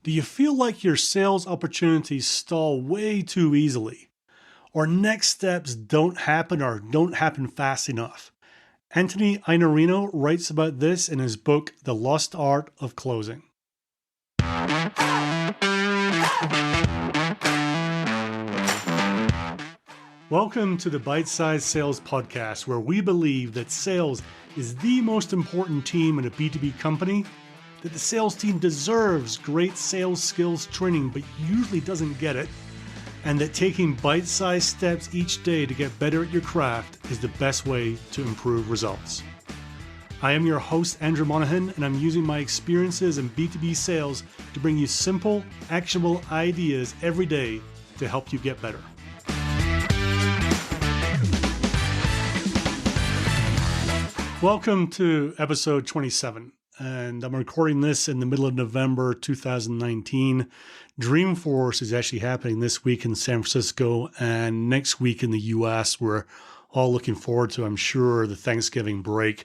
Do you feel like your sales opportunities stall way too easily? Or next steps don't happen or don't happen fast enough? Anthony Iannarino writes about this in his book, The Lost Art of Closing. Welcome to the Bite Size Sales Podcast, where we believe that sales is the most important team in a B2B company, that the sales team deserves great sales skills training but usually doesn't get it, and that taking bite-sized steps each day to get better at your craft is the best way to improve results. I am your host, Andrew Monahan, and I'm using my experiences in B2B sales to bring you simple, actionable ideas every day to help you get better. Welcome to episode 27, and I'm recording this in the middle of November 2019. Dreamforce is actually happening this week in San Francisco and next week in the US. We're all looking forward to, I'm sure, the Thanksgiving break,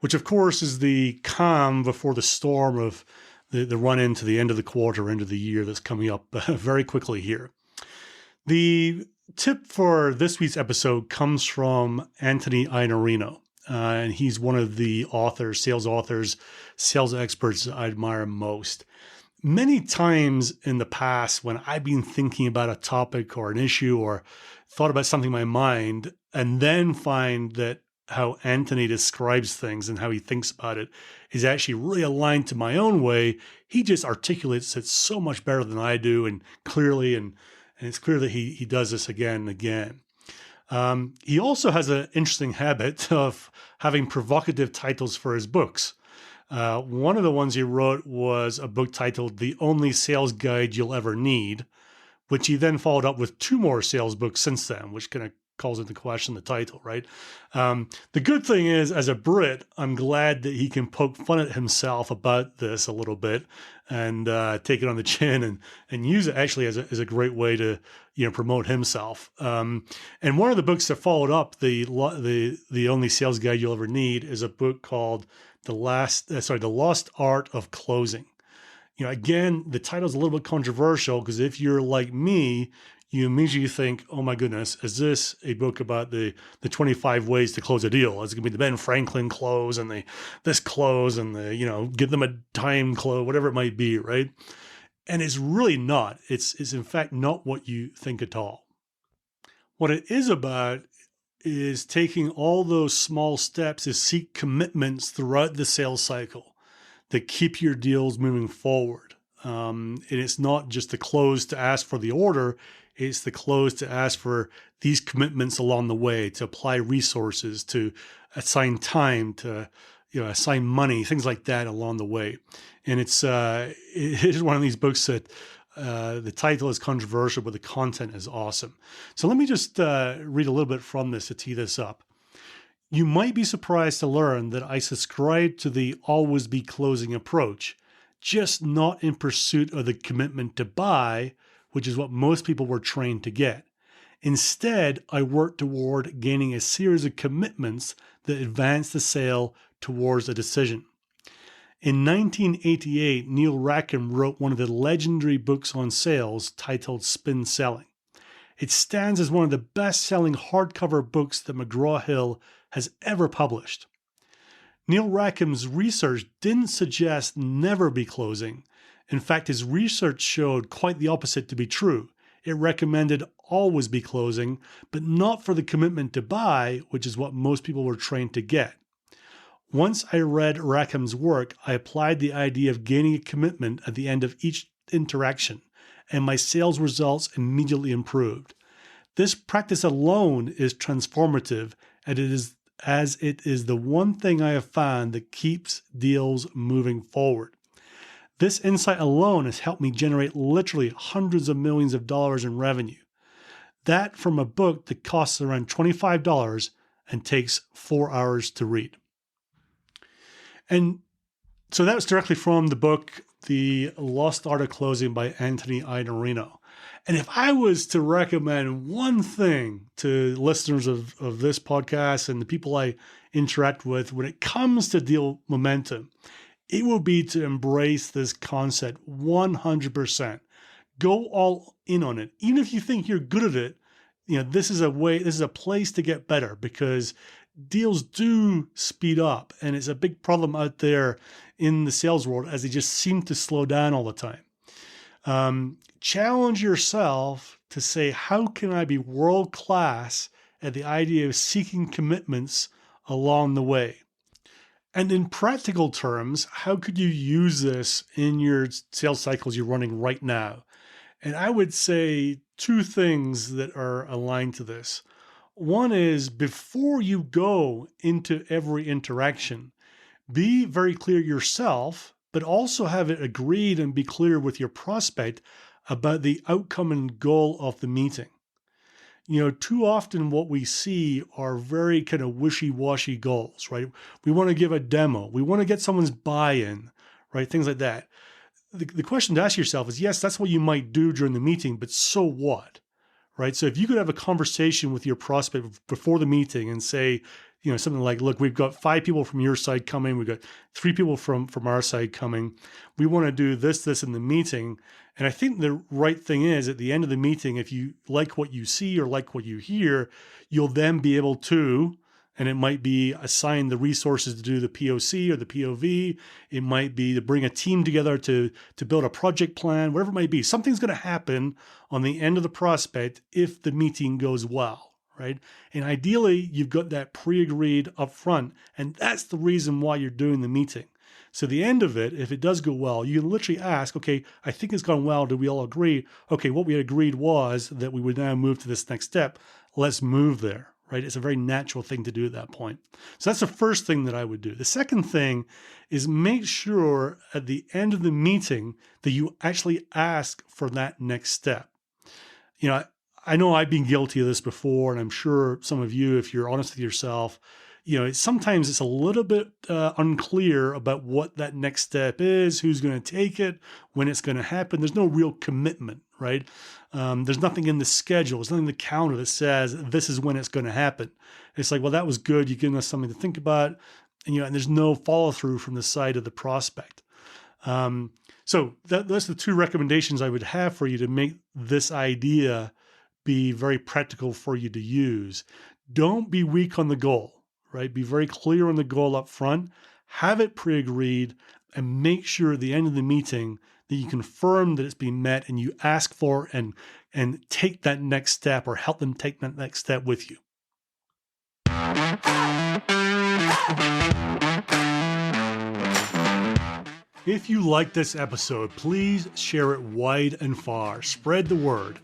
which of course is the calm before the storm of the run into the end of the quarter, end of the year that's coming up very quickly here. The tip for this week's episode comes from Anthony Iannarino. And he's one of the authors, sales experts I admire most. Many times in the past, when I've been thinking about a topic or an issue or thought about something in my mind, and then find that how Anthony describes things and how he thinks about it is actually really aligned to my own way, he just articulates it so much better than I do and clearly, and it's clear that he does this again and again. He also has an interesting habit of having provocative titles for his books. One of the ones he wrote was a book titled The Only Sales Guide You'll Ever Need, which he then followed up with two more sales books since then, which kind of calls into question the title, right? The good thing is, as a Brit, I'm glad that he can poke fun at himself about this a little bit and take it on the chin and use it actually as a great way to promote himself. And one of the books that followed up the Only Sales Guide You'll Ever Need is a book called The Lost Art of Closing. Again, the title is a little bit controversial because if you're like me, you immediately think, oh my goodness, is this a book about the 25 ways to close a deal? Is it going to be the Ben Franklin close and this close and give them a time close, whatever it might be, right? And it's really not. It's in fact not what you think at all. What it is about is taking all those small steps to seek commitments throughout the sales cycle that keep your deals moving forward. And it's not just the close to ask for the order, it's the close to ask for these commitments along the way, to apply resources, to assign time, to assign money, things like that along the way. And it is one of these books that the title is controversial, but the content is awesome. So let me just read a little bit from this to tee this up. You might be surprised to learn that I subscribe to the always be closing approach, just not in pursuit of the commitment to buy, which is what most people were trained to get. Instead, I work toward gaining a series of commitments that advance the sale towards a decision. In 1988, Neil Rackham wrote one of the legendary books on sales titled Spin Selling. It stands as one of the best-selling hardcover books that McGraw-Hill has ever published. Neil Rackham's research didn't suggest never be closing. In fact, his research showed quite the opposite to be true. It recommended always be closing, but not for the commitment to buy, which is what most people were trained to get. Once I read Rackham's work, I applied the idea of gaining a commitment at the end of each interaction, and my sales results immediately improved. This practice alone is transformative, and it is the one thing I have found that keeps deals moving forward. This insight alone has helped me generate literally hundreds of millions of dollars in revenue. That from a book that costs around $25 and takes 4 hours to read. And so that was directly from the book, The Lost Art of Closing by Anthony Iannarino. And if I was to recommend one thing to listeners of this podcast and the people I interact with when it comes to deal momentum, it would be to embrace this concept 100%. Go all in on it. Even if you think you're good at it, this is a place to get better, because deals do speed up, and it's a big problem out there in the sales world as they just seem to slow down all the time. Challenge yourself to say, how can I be world-class at the idea of seeking commitments along the way? And in practical terms, how could you use this in your sales cycles you're running right now? And I would say two things that are aligned to this. One is, before you go into every interaction, be very clear yourself, but also have it agreed and be clear with your prospect about the outcome and goal of the meeting. Too often what we see are very kind of wishy-washy goals, right? We want to give a demo. We want to get someone's buy-in, right? Things like that. The question to ask yourself is, yes, that's what you might do during the meeting, but so what, right? So if you could have a conversation with your prospect before the meeting and say, something like, look, we've got 5 people from your side coming. We've got 3 people from our side coming. We want to do this in the meeting. And I think the right thing is, at the end of the meeting, if you like what you see or like what you hear, you'll then be able to, and it might be assign the resources to do the POC or the POV. It might be to bring a team together to build a project plan, whatever it might be. Something's going to happen on the end of the prospect if the meeting goes well, right? And ideally, you've got that pre-agreed up front, and that's the reason why you're doing the meeting. So the end of it, if it does go well, you can literally ask, okay, I think it's gone well. Do we all agree? Okay, what we had agreed was that we would now move to this next step. Let's move there. Right? It's a very natural thing to do at that point. So that's the first thing that I would do. The second thing is, make sure at the end of the meeting that you actually ask for that next step. I know I've been guilty of this before, and I'm sure some of you, if you're honest with yourself, sometimes it's a little bit unclear about what that next step is, who's going to take it, when it's going to happen. There's no real commitment, right? There's nothing in the schedule. There's nothing in the calendar that says this is when it's going to happen. It's like, well, that was good. You've given us something to think about, and there's no follow through from the side of the prospect. So that's the 2 recommendations I would have for you to make this idea be very practical for you to use. Don't be weak on the goal. Right? Be very clear on the goal up front, have it pre-agreed, and make sure at the end of the meeting that you confirm that it's been met, and you ask for and take that next step, or help them take that next step with you. If you like this episode, please share it wide and far. Spread the word.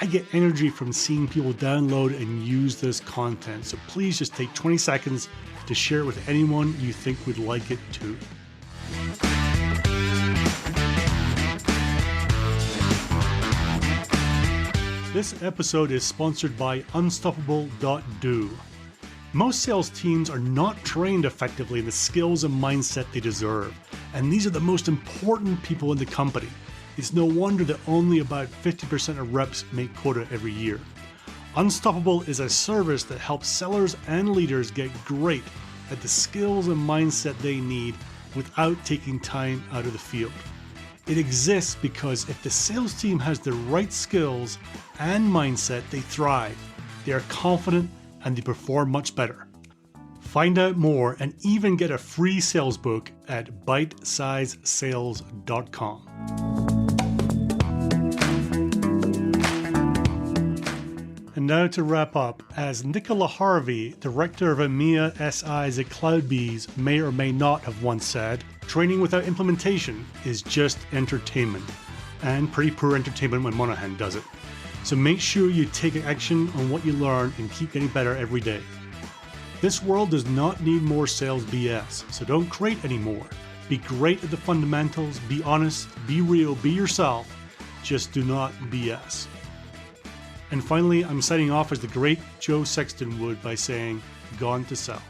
I get energy from seeing people download and use this content, so please just take 20 seconds to share it with anyone you think would like it too. This episode is sponsored by Unstoppable.do. Most sales teams are not trained effectively in the skills and mindset they deserve, and these are the most important people in the company. It's no wonder that only about 50% of reps make quota every year. Unstoppable is a service that helps sellers and leaders get great at the skills and mindset they need without taking time out of the field. It exists because if the sales team has the right skills and mindset, they thrive. They are confident and they perform much better. Find out more and even get a free sales book at bitesizesales.com. And now to wrap up, as Nicola Harvey, director of EMEA SIs at CloudBees, may or may not have once said, training without implementation is just entertainment. And pretty poor entertainment when Monahan does it. So make sure you take action on what you learn and keep getting better every day. This world does not need more sales BS, so don't create any more. Be great at the fundamentals, be honest, be real, be yourself, just do not BS. And finally, I'm signing off as the great Joe Sexton would by saying, gone to sell.